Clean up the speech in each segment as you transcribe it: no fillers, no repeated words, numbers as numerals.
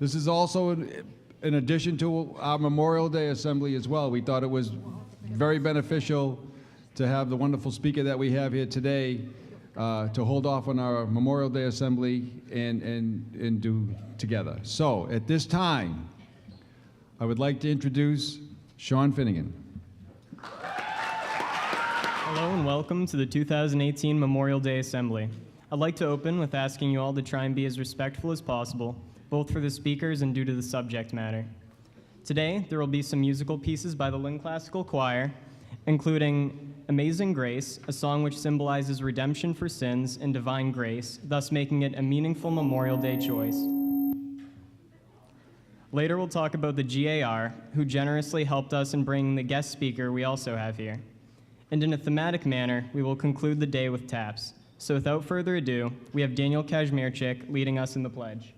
This is also in addition to our Memorial Day Assembly as well. We thought it was very beneficial to have the wonderful speaker that we have here today to hold off on our Memorial Day Assembly and do together. So at this time, I would like to introduce Sean Finnegan. Hello and welcome to the 2018 Memorial Day Assembly. I'd like to open with asking you all to try and be as respectful as possible, both for the speakers and due to the subject matter. Today, there will be some musical pieces by the Lynn Classical Choir, including Amazing Grace, a song which symbolizes redemption for sins and divine grace, thus making it a meaningful Memorial Day choice. Later, we'll talk about the GAR, who generously helped us in bringing the guest speaker we also have here. And in a thematic manner, we will conclude the day with taps. So without further ado, we have Daniel Kazmierczyk leading us in the pledge.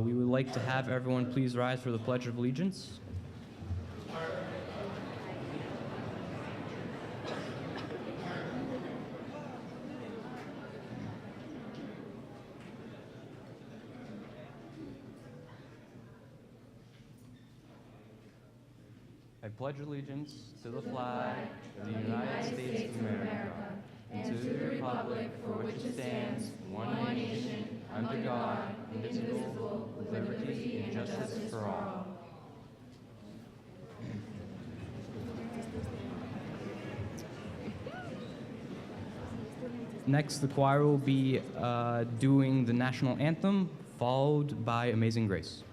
We would like to have everyone please rise for the Pledge of Allegiance. I pledge allegiance to the flag of the United States of America and to the republic for which it stands, one nation, under God, indivisible, with liberty and justice for all. Next, the choir will be doing the national anthem, followed by Amazing Grace.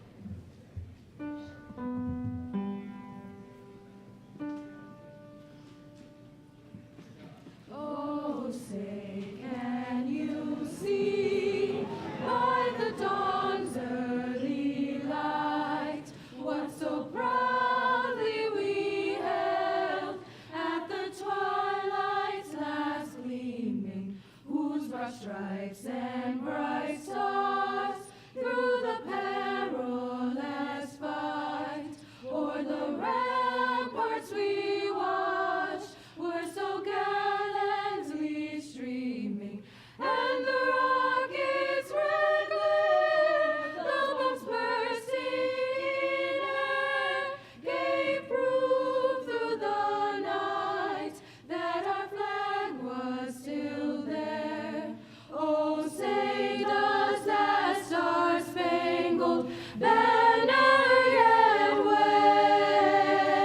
Stripes and bright stars through the perilous fight, o'er the ramparts we watched were so gallantly streaming, and the rockets' red glare, the bombs bursting in air, gave proof through the night that our flag was still there. Oh, say does that star-spangled banner yet wave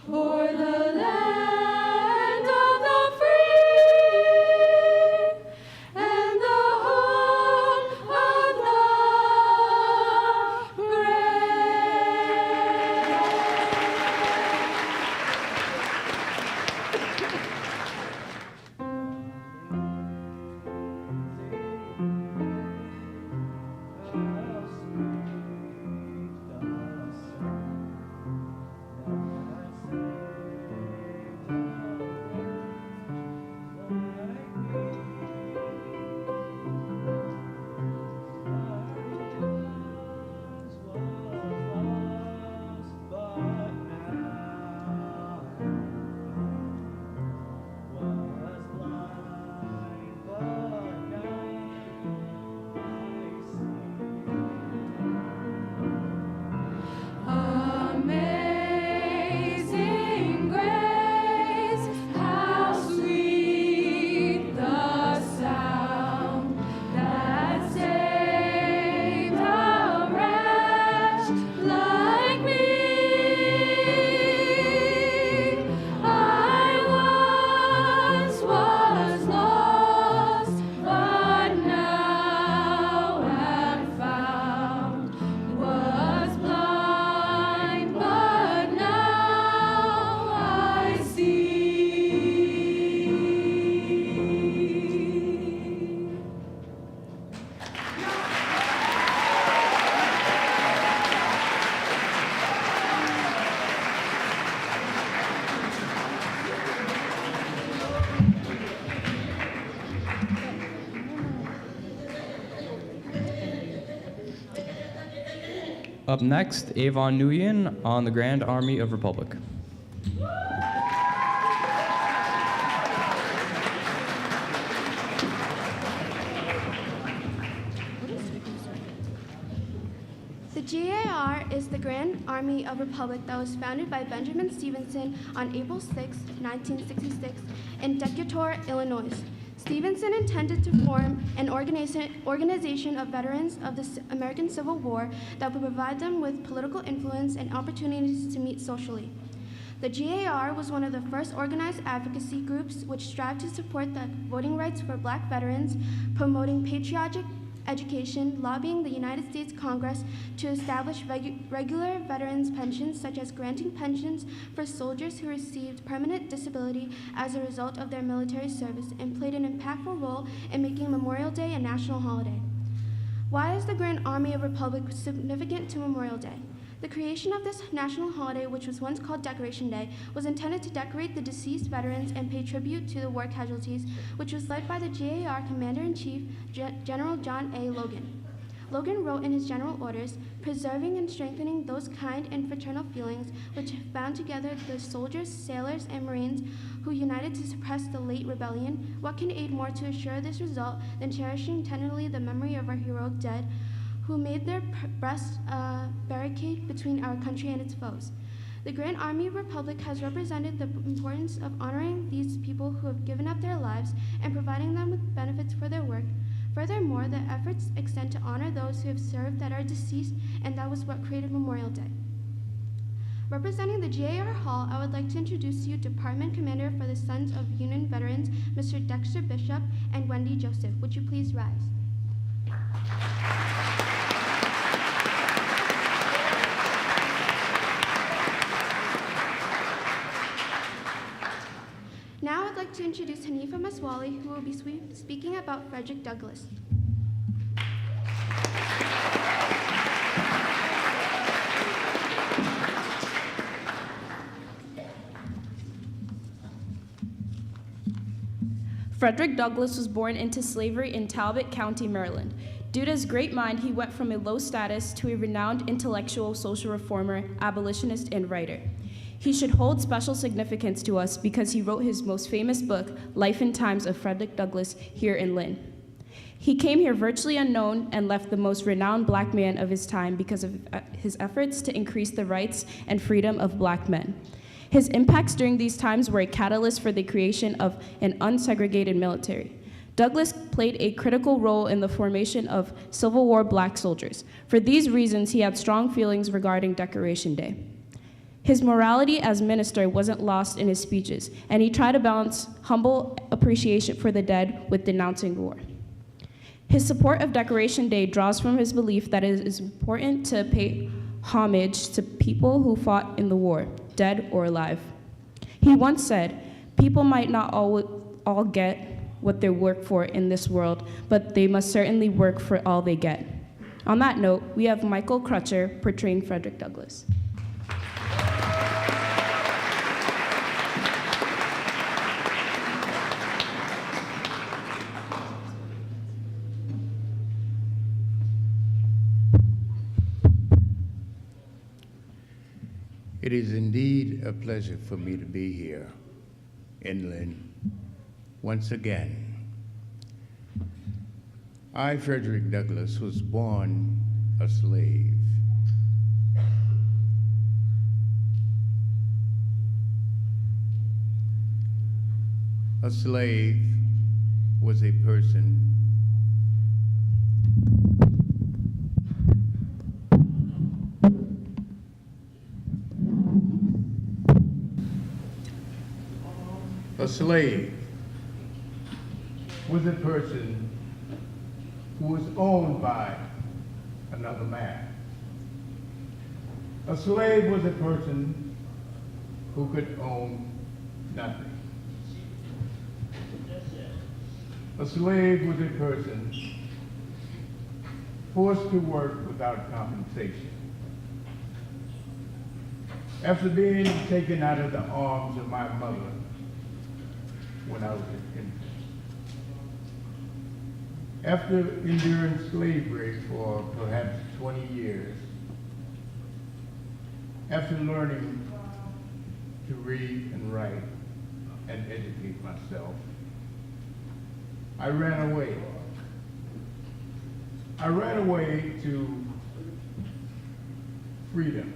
o'er the land of the free and the home of the Amazing grace, how sweet the sound that saved a wretch like me. I once was lost, but now am found. Was blind, but now I see. Up next, Avon Nguyen on the Grand Army of Republic. Woo! The GAR is the Grand Army of Republic that was founded by Benjamin Stevenson on April 6, 1966, in Decatur, Illinois. Stevenson intended to form an organization of veterans of the American Civil War that would provide them with political influence and opportunities to meet socially. The GAR was one of the first organized advocacy groups which strived to support the voting rights for Black veterans, promoting patriotic education, lobbying the United States Congress to establish regular veterans pensions, such as granting pensions for soldiers who received permanent disability as a result of their military service, and played an impactful role in making Memorial Day a national holiday. Why is the Grand Army of Republic significant to Memorial Day? The creation of this national holiday, which was once called Decoration Day, was intended to decorate the deceased veterans and pay tribute to the war casualties, which was led by the GAR Commander-in-Chief, General John A. Logan. Logan wrote in his general orders, "Preserving and strengthening those kind and fraternal feelings which have bound together the soldiers, sailors, and Marines who united to suppress the late rebellion. What can aid more to assure this result than cherishing tenderly the memory of our heroic dead, who made their breasts a barricade between our country and its foes?" The Grand Army Republic has represented the importance of honoring these people who have given up their lives and providing them with benefits for their work. Furthermore, the efforts extend to honor those who have served that are deceased, and that was what created Memorial Day. Representing the GAR Hall, I would like to introduce to you Department Commander for the Sons of Union Veterans, Mr. Dexter Bishop and Wendy Joseph. Would you please rise? Now I'd like to introduce Hanifa Maswali, who will be speaking about Frederick Douglass. Frederick Douglass was born into slavery in Talbot County, Maryland. Due to his great mind, he went from a low status to a renowned intellectual, social reformer, abolitionist, and writer. He should hold special significance to us because he wrote his most famous book, Life and Times of Frederick Douglass, here in Lynn. He came here virtually unknown and left the most renowned Black man of his time because of his efforts to increase the rights and freedom of Black men. His impacts during these times were a catalyst for the creation of an unsegregated military. Douglass played a critical role in the formation of Civil War Black soldiers. For these reasons, he had strong feelings regarding Decoration Day. His morality as minister wasn't lost in his speeches, and he tried to balance humble appreciation for the dead with denouncing war. His support of Decoration Day draws from his belief that it is important to pay homage to people who fought in the war, dead or alive. He once said, "People might not all get what they work for in this world, but they must certainly work for all they get." On that note, we have Michael Crutcher portraying Frederick Douglass. It is indeed a pleasure for me to be here in Lynn once again. I, Frederick Douglass, was born a slave. A slave was a person a slave was a person who was owned by another man. A slave was a person who could own nothing. A slave was a person forced to work without compensation. After being taken out of the arms of my mother when I was an infant, after enduring slavery for perhaps 20 years, after learning to read and write and educate myself, I ran away. I ran away to freedom,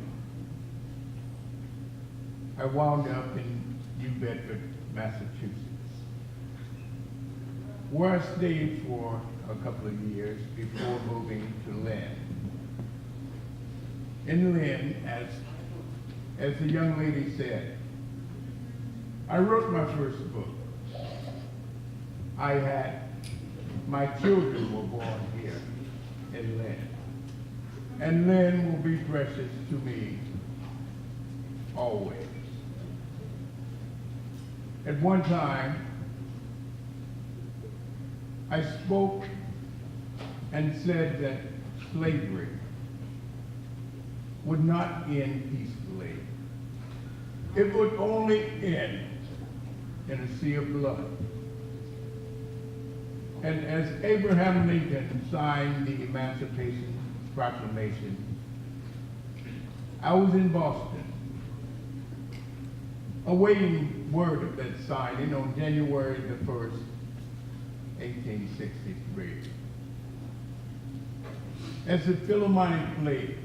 I wound up in New Bedford, Massachusetts, where I stayed for a couple of years before moving to Lynn. In Lynn, as the young lady said, I wrote my first book. My children were born here in Lynn. And Lynn will be precious to me always. At one time, I spoke and said that slavery would not end peacefully. It would only end in a sea of blood. And as Abraham Lincoln signed the Emancipation Proclamation, I was in Boston, awaiting word of that signing on January the 1st, 1863. As the Philharmonic played,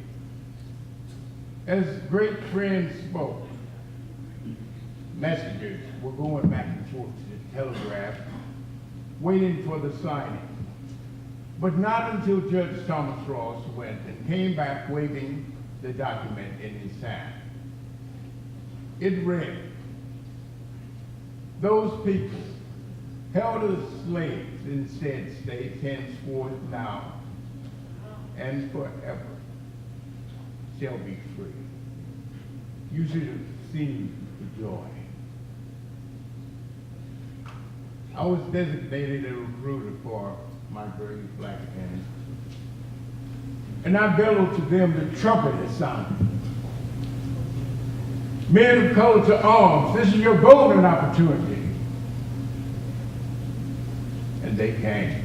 as great friends spoke, messengers were going back and forth to the telegraph, waiting for the signing. But not until Judge Thomas Ross went and came back waving the document in his hand. It read, "Those people held as slaves in said states henceforth now and forever shall be free." You should have seen the joy. I was designated a recruiter for my brave black men. And I bellowed to them the trumpet had sounded. Men of color to arms, this is your golden opportunity. And they came.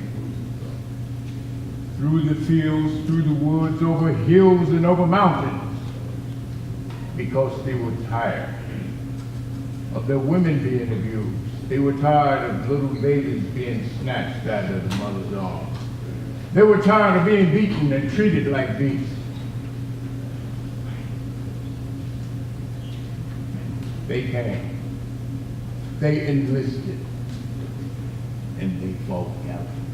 Through the fields, through the woods, over hills and over mountains, because they were tired of their women being abused. They were tired of little babies being snatched out of the mother's arms. They were tired of being beaten and treated like beasts. They came. They enlisted. And they fought gallantly.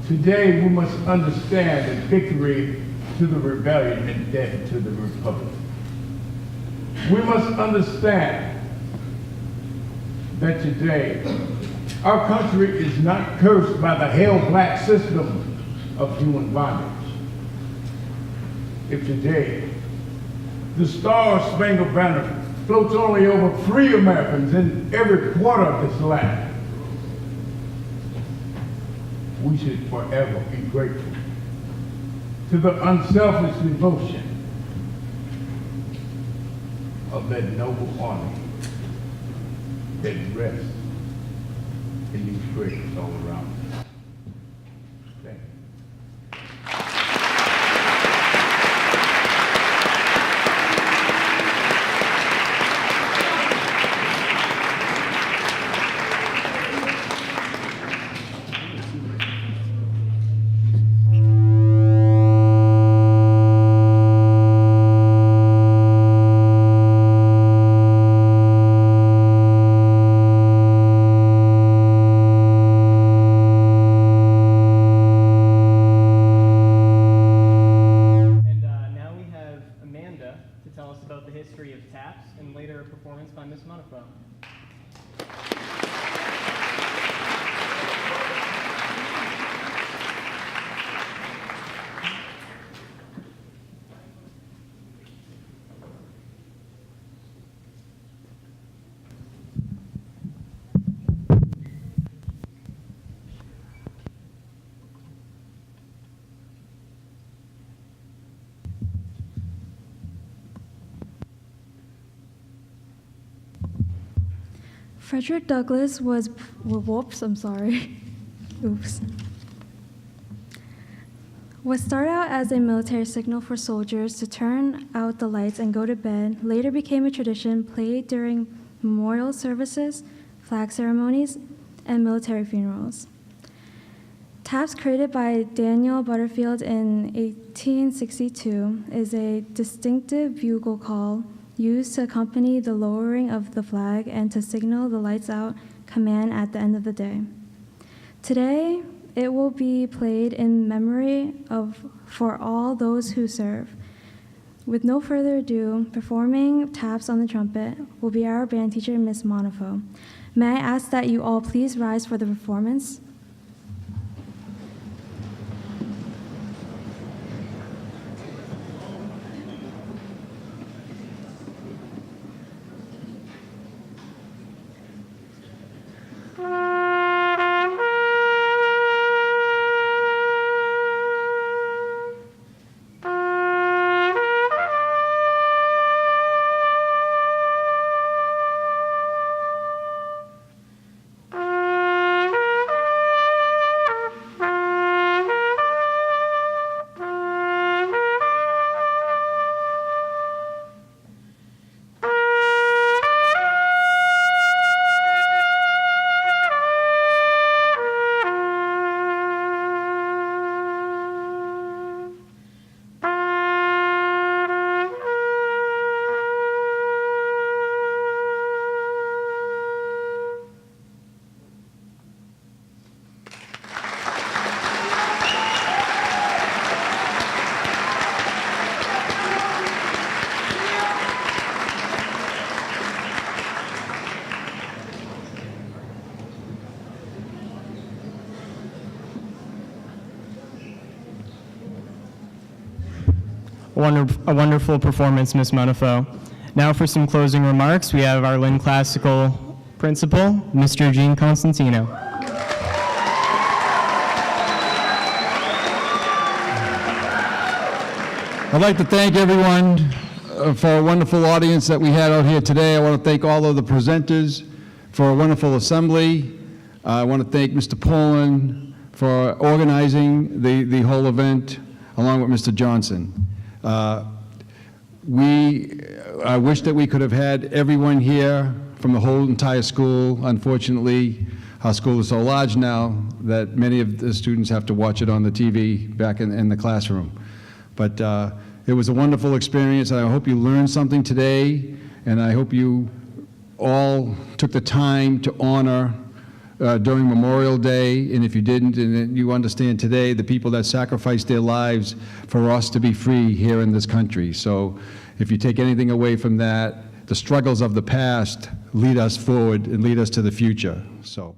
Today we must understand that victory to the rebellion and death to the republic. We must understand that today our country is not cursed by the hell-black system of human bondage. If today the Star-Spangled Banner floats only over free Americans in every quarter of this land, we should forever be grateful to the unselfish devotion of that noble army that rests in these graves all around us. Thank you. to tell us about the history of taps and later a performance by Miss Monophone. Frederick Douglass was, whoops, I'm sorry. Oops. What started out as a military signal for soldiers to turn out the lights and go to bed later became a tradition played during memorial services, flag ceremonies, and military funerals. Taps created by Daniel Butterfield in 1862 is a distinctive bugle call used to accompany the lowering of the flag and to signal the lights out command at the end of the day. Today, it will be played in memory of for all those who serve. With no further ado, performing taps on the trumpet will be our band teacher, Miss Monifo. May I ask that you all please rise for the performance? A wonderful performance, Ms. Monifo. Now for some closing remarks, we have our Lynn Classical principal, Mr. Gene Constantino. I'd like to thank everyone for a wonderful audience that we had out here today. I want to thank all of the presenters for a wonderful assembly. I want to thank Mr. Poland for organizing the whole event, along with Mr. Johnson. I wish that we could have had everyone here from the whole entire school. Unfortunately, our school is so large now that many of the students have to watch it on the TV back in the classroom. But it was a wonderful experience, and I hope you learned something today, and I hope you all took the time to honor during Memorial Day, and if you didn't, and you understand today the people that sacrificed their lives for us to be free here in this country. So if you take anything away from that, the struggles of the past lead us forward and lead us to the future. So.